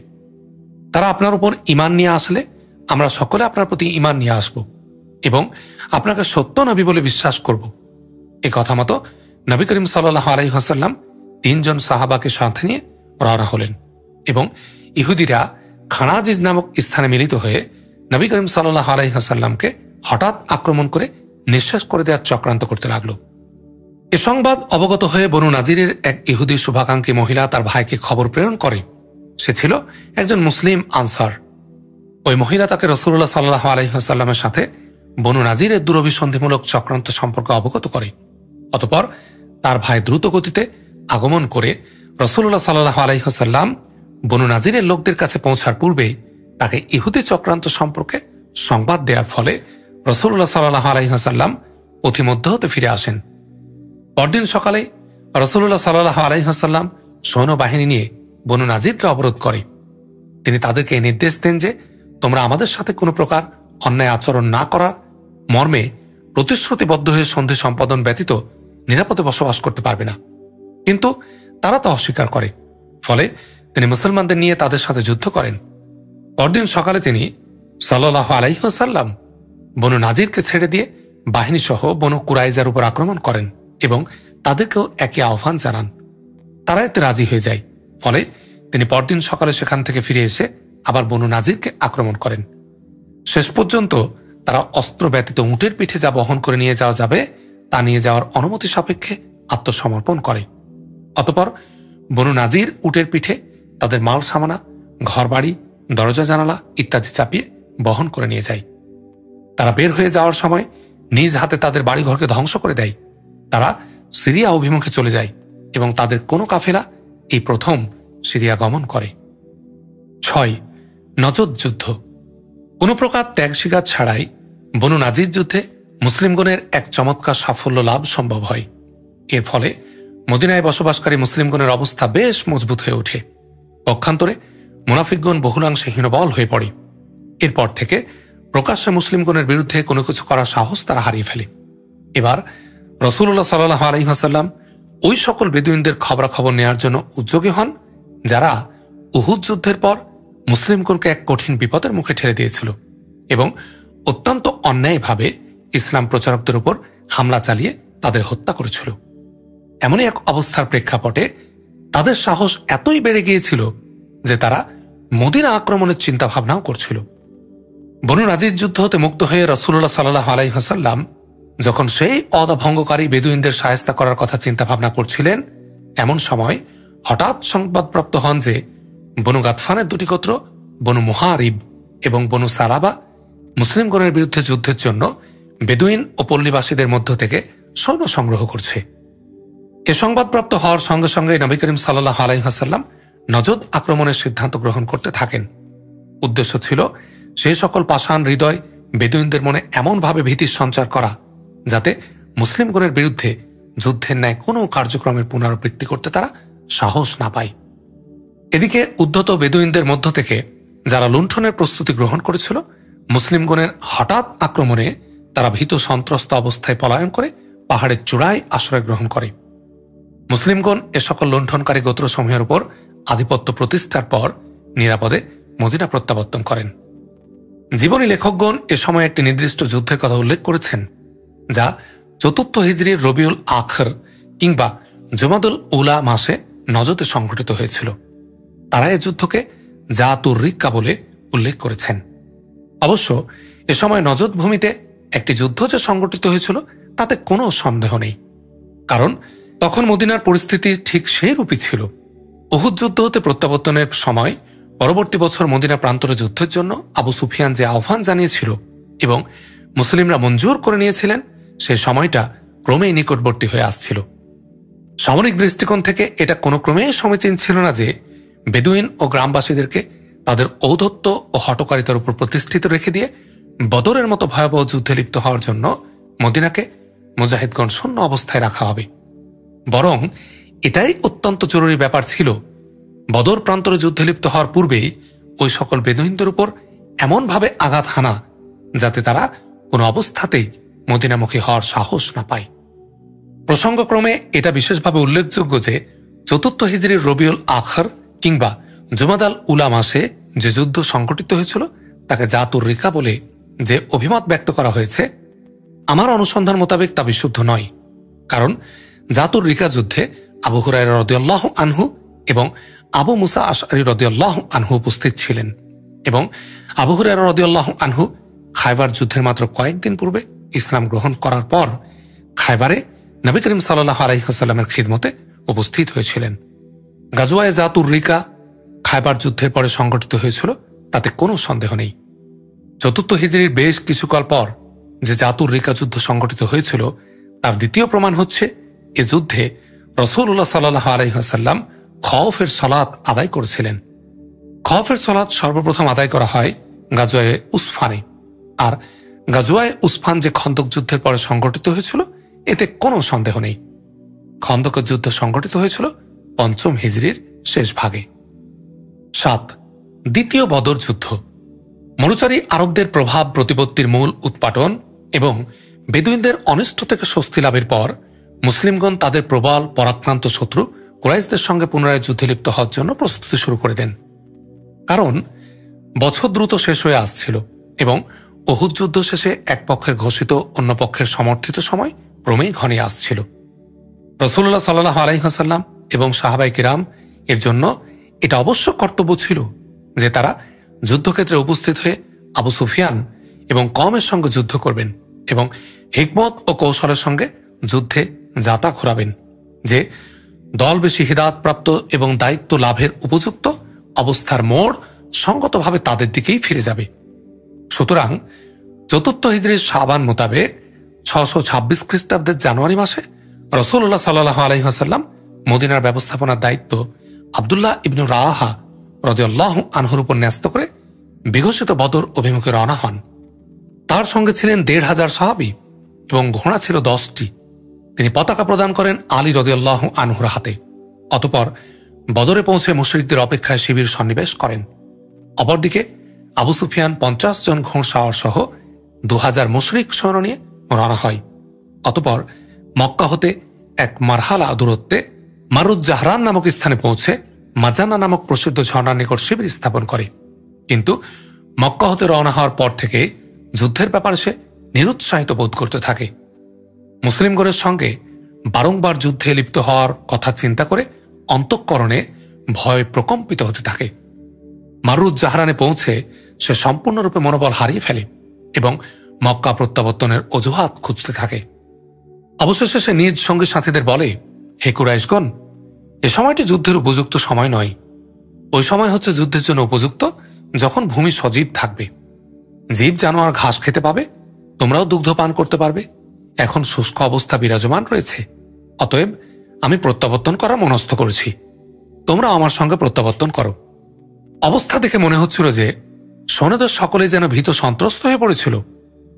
তারা আপনার উপর ঈমান নিয়ে আসলে আমরা সকলে আপনার প্রতি ঈমান নিয়ে আসব এবং আপনাকে সত্য নবী বলে বিশ্বাস করব। এ কথা মতো নবী করিম সাল্লাল্লাহু আলাইহি ওয়াসাল্লাম ৩ জন সাহাবাকে সাথে নিয়ে রওনা হলেন এবং ইহুদিরা খানাজিজ নামক স্থানে মিলিত হয়ে নবী করিম সাল্লাল্লাহু আলাইহি ওয়াসাল্লামকে হঠাৎ আক্রমণ করে নিঃশেষ করে দেওয়ার চক্রান্ত করতে লাগল। এ সংবাদ অবগত হয়ে বনু নাজিরের এক ইহুদি শুভাকাঙ্ক্ষী মহিলা তার ভাইকে খবর প্রেরণ করে। সে ছিল একজন মুসলিম আনসার। ওই মহিলা তাকে রাসূলুল্লাহ সাল্লাল্লাহু আলাইহি ওয়াসাল্লামের সাথে বনু নাজিরের দুরভিসন্ধিমূলক চক্রান্ত সম্পর্কে অবগত করে। অতঃপর তার ভাই দ্রুত গতিতে আগমন করে রাসূলুল্লাহ সাল্লাল্লাহু আলাইহি ওয়াসাল্লাম বনু নাজিরের লোকদের কাছে পৌঁছার পূর্বে তাকে ইহুদি চক্রান্ত সম্পর্কে সংবাদ দেওয়ার ফলে রাসূলুল্লাহ সাল্লাল্লাহু আলাইহি ওয়াসাল্লাম পথিমধ্য হতে ফিরে আসেন। পরদিন সকালে রাসূলুল্লাহ সাল্লাল্লাহু আলাইহি ওয়াসাল্লাম সৈন্যবাহিনী নিয়ে বনু নাজিরকে অবরোধ করে। তিনি তাদেরকে নির্দেশ দেন যে তোমরা আমাদের সাথে কোনো প্রকার অন্যায় আচরণ না করার মর্মে প্রতিশ্রুতিবদ্ধ হয়ে সন্ধি সম্পাদন ব্যতীত নিরাপদে বসবাস করতে পারবে না। কিন্তু তারা তা অস্বীকার করে। ফলে তিনি মুসলমানদের নিয়ে তাদের সাথে যুদ্ধ করেন। পরদিন সকালে তিনি সাল্লাল্লাহু আলাইহি ওয়াসাল্লাম বনু নাজিরকে ছেড়ে দিয়ে বাহিনী সহ বনু কুরাইজার উপর আক্রমণ করেন এবং তাদেরকেও একই আহ্বান জানান। তারা এতে রাজি হয়ে যায়। ফলে তিনি পরদিন সকালে সেখান থেকে ফিরে এসে আবার বনু নাজিরকে আক্রমণ করেন। শেষ পর্যন্ত তারা অস্ত্র ব্যতীত উটের পিঠে যা বহন করে নিয়ে যাওয়া যাবে তা নিয়ে যাওয়ার অনুমতি সাপেক্ষে আত্মসমর্পণ করে। অতঃপর বনু নাজির উটের পিঠে তাদের মাল সামানা ঘরবাড়ি, দরজা জানালা ইত্যাদি চাপিয়ে বহন করে নিয়ে যায়। তারা বের হয়ে যাওয়ার সময় নিজ হাতে তাদের বাড়িঘরকে ধ্বংস করে দেয়। তারা সিরিয়া অভিমুখে চলে যায় এবং তাদের কোনো কাফেলা এই প্রথম সিরিয়া গমন করে। 6. নজদ যুদ্ধ। কোনো প্রকার ত্যাগ স্বীকার ছাড়াই বনু নাজির যুদ্ধে মুসলিমগণের এক চমৎকার সাফল্য লাভ সম্ভব হয়। এর ফলে মদিনায় বসবাসকারী মুসলিমগণের অবস্থা বেশ মজবুত হয়ে ওঠে। পক্ষান্তরে মুনাফিকগণ বহুলাংশে হীনবল হয়ে পড়ে। এরপর থেকে প্রকাশ্যে মুসলিমগণের বিরুদ্ধে কোনো কিছু করার সাহস তারা হারিয়ে ফেলে। এবার রাসূলুল্লাহ সাল্লাল্লাহু আলাইহি ওয়াসাল্লাম ওই সকল বেদুইনদের খবরাখবর নেওয়ার জন্য উদ্যোগী হন যারা উহুদ যুদ্ধের পর মুসলিমগণকে এক কঠিন বিপদের মুখে ঠেলে দিয়েছিল এবং অত্যন্ত অন্যায়ভাবে ইসলাম প্রচারকদের উপর হামলা চালিয়ে তাদের হত্যা করেছিল। এমনই এক অবস্থার প্রেক্ষাপটে তাদের সাহস এতই বেড়ে গিয়েছিল যে তারা মদিনা আক্রমণের চিন্তা ভাবনাও করছিল। বনু নাজির যুদ্ধ হতে মুক্ত হয়ে রাসূলুল্লাহ সাল্লাল্লাহু আলাইহি ওয়াসাল্লাম যখন সেই অদভঙ্গকারী বেদুইনদের শায়েস্তা করার কথা চিন্তা ভাবনা করছিলেন, এমন সময় হঠাৎ সংবাদপ্রাপ্ত হন যে বনু গাতফানের দুটি গোত্র বনু মুহারিব এবং বনু সারাবা মুসলিমগণের বিরুদ্ধে যুদ্ধের জন্য বেদুইন ও পল্লীবাসীদের মধ্য থেকে সৈন্য সংগ্রহ করছে। এ সংবাদপ্রাপ্ত হওয়ার সঙ্গে সঙ্গে নবী করিম সাল্লাল্লাহু আলাইহি ওয়াসাল্লাম নজদ আক্রমণের সিদ্ধান্ত গ্রহণ করতে থাকেন। উদ্দেশ্য ছিল সেই সকল পাষাণ হৃদয় বেদুইনদের মনে এমনভাবে ভীতির সঞ্চার করা যাতে মুসলিমগণের বিরুদ্ধে যুদ্ধের ন্যায় কোনো কার্যক্রমের পুনরাবৃত্তি করতে তারা সাহস না পায়। এদিকে উদ্ধত বেদুইনদের মধ্য থেকে যারা লুণ্ঠনের প্রস্তুতি গ্রহণ করেছিল, মুসলিমগণের হঠাৎ আক্রমণে তারা ভীত সন্ত্রস্ত অবস্থায় পলায়ন করে পাহাড়ের চূড়ায় আশ্রয় গ্রহণ করে। মুসলিমগণ এ সকল লুণ্ঠনকারী গোত্রসমূহের উপর আধিপত্য প্রতিষ্ঠার পর নিরাপদে মদিনা প্রত্যাবর্তন করেন। জীবনী লেখকগণ এ সময় একটি নির্দিষ্ট যুদ্ধের কথা উল্লেখ করেছেন যা 4 হিজরির রবিউল আখর কিংবা জুমাদুল উলা মাসে নজদে সংঘটিত হয়েছিল। তারা এ যুদ্ধকে জাতুর রিক্কা বলে উল্লেখ করেছেন। অবশ্য এ সময় নজদ ভূমিতে একটি যুদ্ধ যে সংঘটিত হয়েছিল তাতে কোনো সন্দেহ নেই, কারণ তখন মদিনার পরিস্থিতি ঠিক সেই রূপই ছিল। উহুদ যুদ্ধ হতে প্রত্যাবর্তনের সময় পরবর্তী বছর মদিনা প্রান্তরে যুদ্ধের জন্য আবু সুফিয়ান যে আহ্বান জানিয়েছিল এবং মুসলিমরা মঞ্জুর করে নিয়েছিলেন, সে সময়টা ক্রমেই নিকটবর্তী হয়ে আসছিল। সামরিক দৃষ্টিকোণ থেকে এটা কোনো ক্রমেই সমীচীন ছিল না যে বেদুইন ও গ্রামবাসীদেরকে তাদের ঔদ্ধত্য ও হঠকারিতার উপর প্রতিষ্ঠিত রেখে দিয়ে বদরের মতো ভয়াবহ যুদ্ধে লিপ্ত হওয়ার জন্য মদিনাকে মুজাহিদগণ শূন্য অবস্থায় রাখা হবে। বরং এটাই অত্যন্ত জরুরি ব্যাপার ছিল বদর প্রান্তরে যুদ্ধে লিপ্ত হওয়ার পূর্বেই ওই সকল বেদুইনদের উপর এমনভাবে আঘাত হানা যাতে তারা কোনো অবস্থাতেই মদিনামুখী হওয়ার সাহস না পায়। প্রসঙ্গক্রমে এটা বিশেষভাবে উল্লেখযোগ্য যে 4 হিজরির রবিউল আখর কিংবা জুমাদাল উলা মাসে যে যুদ্ধ সংঘটিত হয়েছিল তাকে জাতুর রিকা বলে যে অভিমত ব্যক্ত করা হয়েছে, আমার অনুসন্ধান মোতাবেক তা বিশুদ্ধ নয়। কারণ জাতুর রিকা যুদ্ধে আবু হুরায়রা রাদিয়াল্লাহু আনহু এবং আবু মুসা আশআরী রাদিয়াল্লাহু আনহু উপস্থিত ছিলেন এবং আবু হুরায়রা রাদিয়াল্লাহু আনহু খায়বার যুদ্ধের মাত্র কয়েকদিন পূর্বে ইসলাম গ্রহণ করার পর খায়বারে নবী করিম সাল্লাল্লাহু আলাইহি ওয়াসাল্লামের খিদমতে উপস্থিত হয়েছিলেন। গাজওয়ায়ে জাতুর রিকা খায়বার যুদ্ধের পরে সংঘটিত হয়েছিল তাতে কোনো সন্দেহ নেই। 4 হিজরির বেশ কিছুকাল পর যে জাতুর রিকা যুদ্ধ সংঘটিত হয়েছিল তার দ্বিতীয় প্রমাণ হচ্ছে এ যুদ্ধে রাসূলুল্লাহ সাল্লাল্লাহু আলাইহি ওয়াসাল্লাম খওফের সালাত আদায় করেছিলেন। খওফের সালাত সর্বপ্রথম আদায় করা হয় গাজওয়ায়ে উসফানে, আর গাজওয়ায়ে উসফান যে খন্দক যুদ্ধের পরে সংঘটিত হয়েছিল এতে কোনো সন্দেহ নেই। খন্দকের যুদ্ধ সংঘটিত হয়েছিল 5ম হিজরির শেষ ভাগে। 7. দ্বিতীয় বদর যুদ্ধ। মরুচারী আরবদের প্রভাব প্রতিপত্তির মূল উৎপাটন এবং বেদুইনদের অনিষ্ট থেকে স্বস্তি লাভের পর মুসলিমগণ তাদের প্রবল পরাক্রান্ত শত্রু কুরাইশদের সঙ্গে পুনরায় যুদ্ধে লিপ্ত হওয়ার জন্য প্রস্তুতি শুরু করে দেন। কারণ বছর দ্রুত শেষ হয়ে আসছিল এবং উহুদ যুদ্ধ শেষে এক পক্ষের ঘোষিত অন্য পক্ষের সমর্থিত সময় ক্রমেই ঘনিয়ে আসছিল। রাসূলুল্লাহ সাল্লাল্লাহু আলাইহি ওয়াসাল্লাম এবং সাহাবায়ে কিরাম এর জন্য এটা অবশ্য কর্তব্য ছিল যে তারা যুদ্ধক্ষেত্রে উপস্থিত হয়ে আবু সুফিয়ান এবং কওমের সঙ্গে যুদ্ধ করবেন এবং হিকমত ও কৌশলের সঙ্গে যুদ্ধে যাতা ঘোরাবেন যে দল বেশি হিদায়াত প্রাপ্ত এবং দায়িত্ব লাভের উপযুক্ত অবস্থার মোড় সঙ্গতভাবে তাদের দিকেই ফিরে যাবে। সুতরাং চতুর্থ হিজরির শাবান মোতাবেক 626 খ্রিস্টাব্দের জানুয়ারি মাসে রাসূলুল্লাহ সাল্লাল্লাহু আলাইহি ওয়াসাল্লাম মদিনার ব্যবস্থাপনার দায়িত্ব আব্দুল্লাহ ইবনু রাওয়াহা রাদিয়াল্লাহু আনহুর উপর ন্যস্ত করে বিঘোষিত বদর অভিমুখে রওনা হন। তার সঙ্গে ছিলেন ১৫০০ সাহাবী এবং ঘোড়া ছিল 10টি। তিনি পতাকা প্রদান করেন আলী রাদিয়াল্লাহু আনহুর হাতে। অতঃপর বদরে পৌঁছে মুশরিকদের অপেক্ষায় শিবির সন্নিবেশ করেন। অপরদিকে আবু সুফিয়ান 50 জন ঘোড়সাওয়ার সহ 2000 মুশরিক সৈন্য নিয়ে রওনা হয়। অতঃপর মক্কা হতে এক মারহালা দূরত্বে মারুজ জাহরান নামক স্থানে পৌঁছে মাজানা নামক প্রসিদ্ধ ঝর্ণার নিকট শিবির স্থাপন করে। কিন্তু মক্কা হতে রওনা হওয়ার পর থেকে যুদ্ধের ব্যাপারে সে নিরুৎসাহিত বোধ করতে থাকে। মুসলিমগণের সঙ্গে বারংবার যুদ্ধে লিপ্ত হওয়ার কথা চিন্তা করে অন্তঃকরণে ভয় প্রকম্পিত হতে থাকে। মারুজ জাহরানে পৌঁছে সে সম্পূর্ণরূপে মনোবল হারিয়ে ফেলে এবং মক্কা প্রত্যাবর্তনের অজুহাত খুঁজতে থাকে। অবশেষে সে নিজ সঙ্গী সাথীদের বলে, হে কুরাইশগণ, এ সময়টি যুদ্ধের উপযুক্ত সময় নয়। ওই সময় হচ্ছে যুদ্ধের জন্য উপযুক্ত যখন ভূমি সজীব থাকবে, জীব জানোয়ার ঘাস খেতে পাবে, তোমরাও দুগ্ধ পান করতে পারবে। এখন শুষ্ক অবস্থা বিরাজমান রয়েছে, অতএব আমি প্রত্যাবর্তন করার মনস্থ করেছি। তোমরা আমার সঙ্গে প্রত্যাবর্তন করো। অবস্থা দেখে মনে হচ্ছিল যে সৈন্যদের সকলে যেন ভীত সন্ত্রস্ত হয়ে পড়েছিল,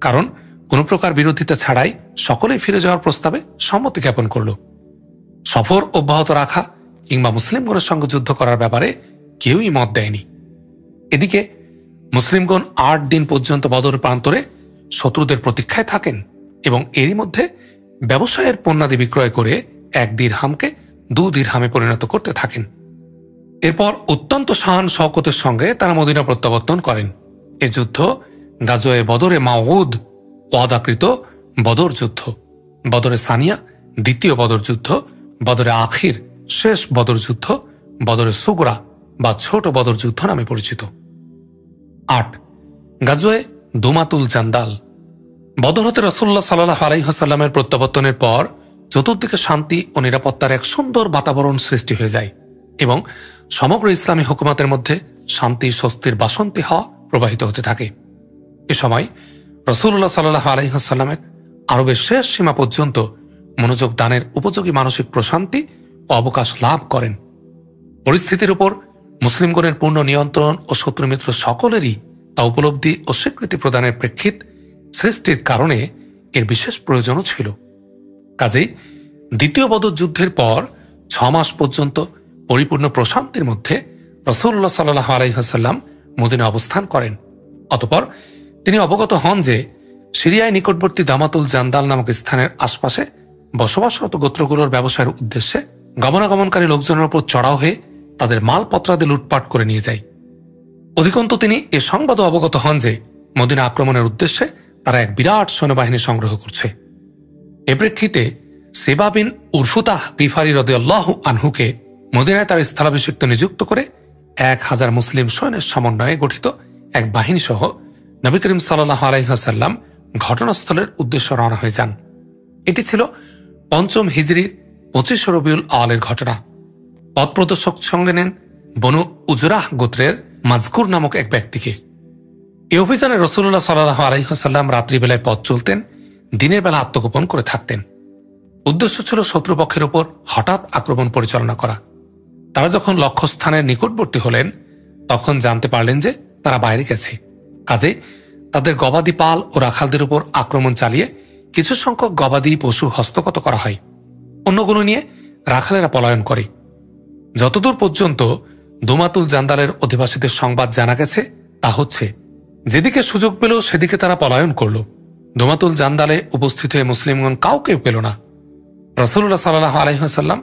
কারণ কোন প্রকার বিরোধিতা ছাড়াই সকলেই ফিরে যাওয়ার প্রস্তাবে সম্মতি জ্ঞাপন করল। সফর অব্যাহত রাখা কিংবা মুসলিমগণের সঙ্গে যুদ্ধ করার ব্যাপারে কেউই মত দেয়নি। এদিকে মুসলিমগণ 8 দিন পর্যন্ত বদর প্রান্তরে শত্রুদের প্রতীক্ষায় থাকেন এবং এরই মধ্যে ব্যবসায়ের পণ্যাদি বিক্রয় করে 1 দিরহামকে 2 দিরহামে পরিণত করতে থাকেন। এরপর অত্যন্ত শান শওকতের সঙ্গে তারা মদিনা প্রত্যাবর্তন করেন। এ যুদ্ধ গাজওয়ে বদরে মাউদ ওয়াদাকৃত বদর যুদ্ধ, বদরে সানিয়া দ্বিতীয় বদর যুদ্ধ, বদরে আখির শেষ বদর যুদ্ধ, বদরে সুগরা বা ছোট বদর যুদ্ধ নামে পরিচিত। 8. গাজওয়ে দুমাতুল জান্দাল। বদর হতে রাসূলুল্লাহ সাল্লাল্লাহু আলাইহি ওয়াসাল্লামের প্রত্যাবর্তনের পর চতুর্দিকে শান্তি ও নিরাপত্তার এক সুন্দর বাতাবরণ সৃষ্টি হয়ে যায় এবং সমগ্র ইসলামী হুকুমতের মধ্যে শান্তি স্বস্তির বাসন্তী হাওয়া প্রবাহিত হতে থাকে। এ সময় রাসূলুল্লাহ সাল্লাল্লাহু আলাইহি ওয়াসাল্লামের আরবের শেষ সীমা পর্যন্ত মনোযোগ দানের উপযোগী মানসিক প্রশান্তি ও অবকাশ লাভ করেন। পরিস্থিতির উপর মুসলিমগণের পূর্ণ নিয়ন্ত্রণ ও শত্রুমিত্র সকলেরই তা উপলব্ধি ও স্বীকৃতি প্রদানের প্রেক্ষিত সৃষ্টির কারণে এর বিশেষ প্রয়োজনও ছিল। কাজেই দ্বিতীয় বদর যুদ্ধের পর 6 মাস পর্যন্ত পরিপূর্ণ প্রশান্তির মধ্যে রাসূলুল্লাহ সাল্লাল্লাহু আলাইহি ওয়াসাল্লাম মদিনা অবস্থান করেন। অতঃপর তিনি অবগত হন যে সিরিয়ায় নিকটবর্তী দামাতুল জান্দাল নামক স্থানের আশপাশে বসবাসরত গোত্রগুলোর ব্যবসায়ের উদ্দেশ্যে গমনাগমনকারী লোকজনের উপর চড়াও হয়ে তাদের মালপত্রাদি লুটপাট করে নিয়ে যায়। অধিকন্তু তিনি এ সংবাদও অবগত হন যে মদিনা আক্রমণের উদ্দেশ্যে তারা এক বিরাট সৈন্যবাহিনী সংগ্রহ করছে। এ প্রেক্ষিতে সেবা বিন উরফুতাহ গিফারি রাদিয়াল্লাহু আনহুকে মদিনায় তার স্থলাভিষিক্ত নিযুক্ত করে 1000 মুসলিম সৈন্যের সমন্বয়ে গঠিত এক বাহিনী সহ নবী করিম সাল্লাল্লাহু আলাইহি ওয়াসাল্লাম ঘটনাস্থলের উদ্দেশ্যে রওনা হয়ে যান। এটি ছিল 5ম হিজরির 25 রবিউল আওয়ালের ঘটনা। পথ প্রদর্শক সঙ্গে নেন বনু উজরাহ গোত্রের মাজকুর নামক এক ব্যক্তিকে। এই অভিযানে রাসূলুল্লাহ সাল্লাল্লাহু আলাইহি ওয়াসাল্লাম রাত্রিবেলায় পথ চলতেন, দিনের বেলা আত্মগোপন করে থাকতেন। উদ্দেশ্য ছিল শত্রুপক্ষের উপর হঠাৎ আক্রমণ পরিচালনা করা। তারা যখন লক্ষ্যস্থানের নিকটবর্তী হলেন তখন জানতে পারলেন যে তারা বাইরে গেছে। কাজে তাদের গবাদি পাল ও রাখালদের উপর আক্রমণ চালিয়ে কিছু সংখ্যক গবাদি পশু হস্তগত করা হয়, অন্যগুলো নিয়ে রাখালেরা পলায়ন করে। যতদূর পর্যন্ত দুমাতুল জান্দালের অধিবাসীদের সংবাদ জানা গেছে তা হচ্ছে, যেদিকে সুযোগ পেল সেদিকে তারা পলায়ন করল। দুমাতুল জান্দালে উপস্থিত হয়ে মুসলিমগণ কাউকেও পেল না। রাসূলুল্লাহ সাল্লাল্লাহু আলাইহি ওয়াসাল্লাম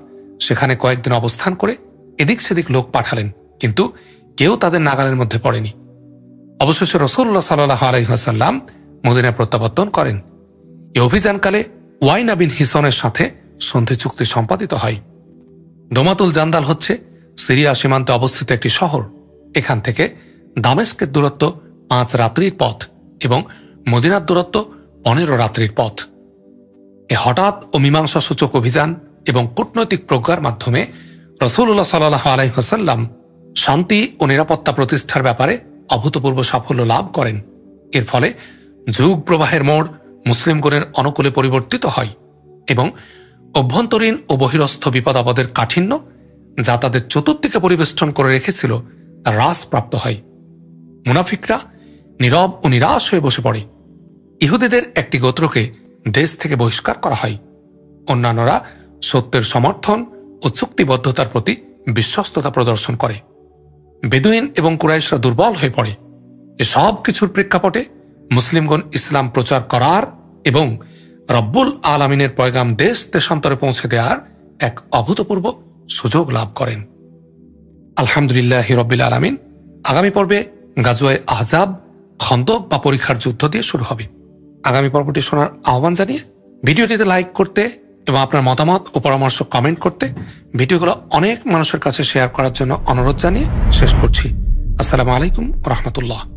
সেখানে কয়েকদিন অবস্থান করে এদিক সেদিক লোক পাঠালেন, কিন্তু কেউ তাদের নাগালের মধ্যে পড়েনি। অবশেষে রাসূলুল্লাহ সাল্লাল্লাহু আলাইহি ওয়াসাল্লাম মদিনায় প্রত্যাবর্তন করেন। এই অভিযানকালে ওয়াইনা বিন হিসনের সাথে সন্ধি চুক্তি সম্পাদিত হয়। দোমাতুল জান্দাল হচ্ছে সিরিয়া সীমান্তে অবস্থিত একটি শহর। এখান থেকে দামেস্কের দূরত্ব 5 রাত্রির পথ এবং মদিনার দূরত্ব 15 রাত্রির পথ। এ হঠাৎ ও মীমাংসা সূচক অভিযান এবং কূটনৈতিক প্রজ্ঞার মাধ্যমে রাসূলুল্লাহ সাল্লাল্লাহু আলাইহি ওয়াসাল্লাম শান্তি ও নিরাপত্তা প্রতিষ্ঠার ব্যাপারে অভূতপূর্ব সাফল্য লাভ করেন। এর ফলে যুগ প্রবাহের মোড় মুসলিমগণের অনুকূলে পরিবর্তিত হয় এবং অভ্যন্তরীণ ও বহিরস্থ বিপদ আপদের কাঠিন্য যা তাদের চতুর্দিকে পরিবেষ্টন করে রেখেছিল তা হ্রাসপ্রাপ্ত হয়। মুনাফিকরা নীরব ও নিরাশ হয়ে বসে পড়ে। ইহুদিদের একটি গোত্রকে দেশ থেকে বহিষ্কার করা হয়। অন্যান্যরা সত্যের সমর্থন ও চুক্তিবদ্ধতার প্রতি বিশ্বস্ততা প্রদর্শন করে। বেদুইন এবং কুরাইশরা দুর্বল হয়ে পড়ে। এসব কিছুর প্রেক্ষাপটে মুসলিমগণ ইসলাম প্রচার করার এবং রব্বুল আলামিনের পয়গাম দেশ দেশান্তরে পৌঁছে দেওয়ার এক অভূতপূর্ব সুযোগ লাভ করেন। আলহামদুলিল্লাহ রব্বিল আলামিন। আগামী পর্বে গাজওয়ায়ে আহজাব, খন্দক বা পরীক্ষার যুদ্ধ দিয়ে শুরু হবে। আগামী পর্বটি শোনার আহ্বান জানিয়ে ভিডিওটিতে লাইক করতে এবং আপনার মতামত ও পরামর্শ কমেন্ট করতে, ভিডিওগুলো অনেক মানুষের কাছে শেয়ার করার জন্য অনুরোধ জানিয়ে শেষ করছি। আসসালামু আলাইকুম ওয়া রাহমাতুল্লাহ।